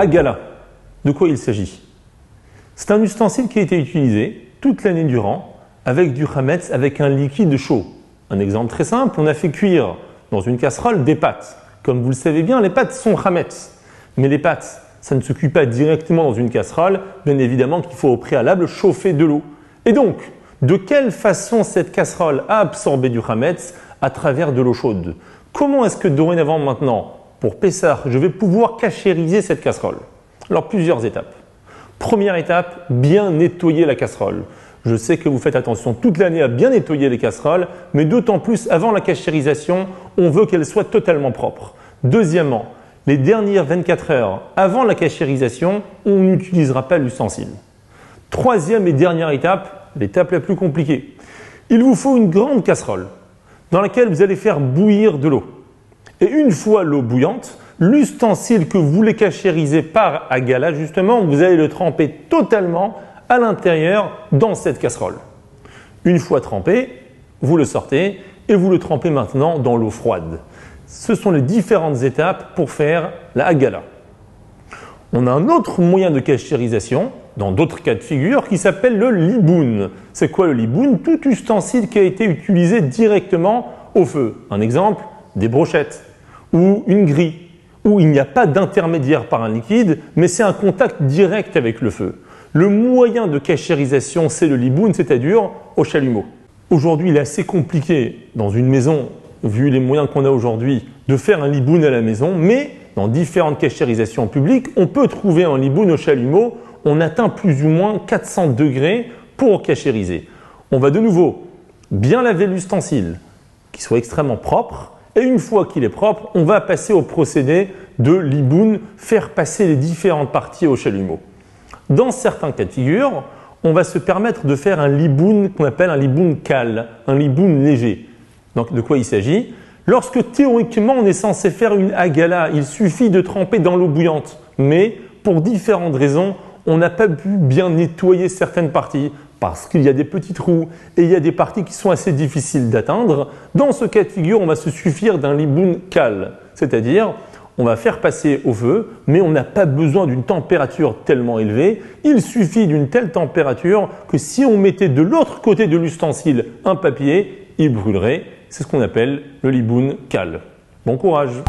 Agala. De quoi il s'agit? C'est un ustensile qui a été utilisé toute l'année durant avec du chametz, avec un liquide chaud. Un exemple très simple, on a fait cuire dans une casserole des pâtes. Comme vous le savez bien, les pâtes sont chametz. Mais les pâtes, ça ne se cuit pas directement dans une casserole. Bien évidemment qu'il faut au préalable chauffer de l'eau. Et donc, de quelle façon cette casserole a absorbé du chametz? À travers de l'eau chaude. Comment est-ce que dorénavant maintenant, pour Pessah, je vais pouvoir cachériser cette casserole? Alors, plusieurs étapes. Première étape, bien nettoyer la casserole. Je sais que vous faites attention toute l'année à bien nettoyer les casseroles, mais d'autant plus avant la cachérisation, on veut qu'elles soient totalement propres. Deuxièmement, les dernières 24 heures avant la cachérisation, on n'utilisera pas l'ustensile. Troisième et dernière étape, l'étape la plus compliquée. Il vous faut une grande casserole dans laquelle vous allez faire bouillir de l'eau. Et une fois l'eau bouillante, l'ustensile que vous voulez cachériser par agala, justement, vous allez le tremper totalement à l'intérieur dans cette casserole. Une fois trempé, vous le sortez et vous le trempez maintenant dans l'eau froide. Ce sont les différentes étapes pour faire la agala. On a un autre moyen de cachérisation, dans d'autres cas de figure, qui s'appelle le liboun. C'est quoi le liboun? Tout ustensile qui a été utilisé directement au feu. Un exemple, des brochettes ou une grille, où il n'y a pas d'intermédiaire par un liquide, mais c'est un contact direct avec le feu. Le moyen de cachérisation, c'est le liboun, c'est-à-dire au chalumeau. Aujourd'hui, il est assez compliqué dans une maison, vu les moyens qu'on a aujourd'hui, de faire un liboun à la maison, mais dans différentes cachérisations publiques, on peut trouver un liboun au chalumeau. On atteint plus ou moins 400 degrés pour cachériser. On va de nouveau bien laver l'ustensile, qu'il soit extrêmement propre, et une fois qu'il est propre, on va passer au procédé de liboun, faire passer les différentes parties au chalumeau. Dans certains cas de figure, on va se permettre de faire un liboun qu'on appelle un liboun kal, un liboun léger. Donc de quoi il s'agit? Lorsque théoriquement on est censé faire une agala, il suffit de tremper dans l'eau bouillante. Mais pour différentes raisons, on n'a pas pu bien nettoyer certaines parties parce qu'il y a des petits trous et il y a des parties qui sont assez difficiles d'atteindre. Dans ce cas de figure, on va se suffire d'un liboun kal, c'est-à-dire on va faire passer au feu, mais on n'a pas besoin d'une température tellement élevée. Il suffit d'une telle température que si on mettait de l'autre côté de l'ustensile un papier, il brûlerait. C'est ce qu'on appelle le liboun kal. Bon courage!